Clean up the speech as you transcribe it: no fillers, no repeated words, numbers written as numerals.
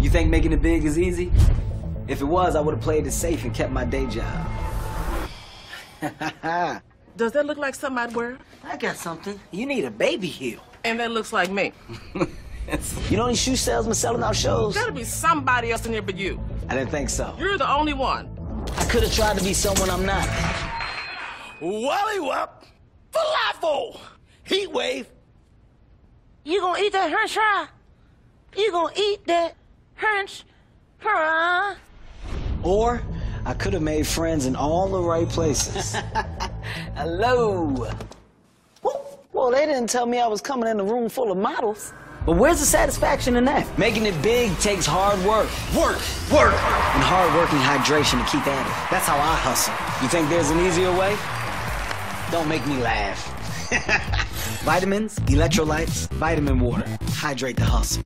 You think making it big is easy? If it was, I would have played it safe and kept my day job. Does that look like something I'd wear? I got something. You need a baby heel. And that looks like me. You know any shoe salesmen selling out shows? Gotta be somebody else in here but you. I didn't think so. You're the only one. I could have tried to be someone I'm not. Wally Wop, falafel, heat wave. You gonna eat that French fry? You gonna eat that French fry? Or I could have made friends in all the right places. Hello. Well, they didn't tell me I was coming in a room full of models. But where's the satisfaction in that? Making it big takes hard work. Work. And hard work and hydration to keep at it. That's how I hustle. You think there's an easier way? Don't make me laugh. Vitamins, electrolytes, vitamin water. Hydrate the hustle.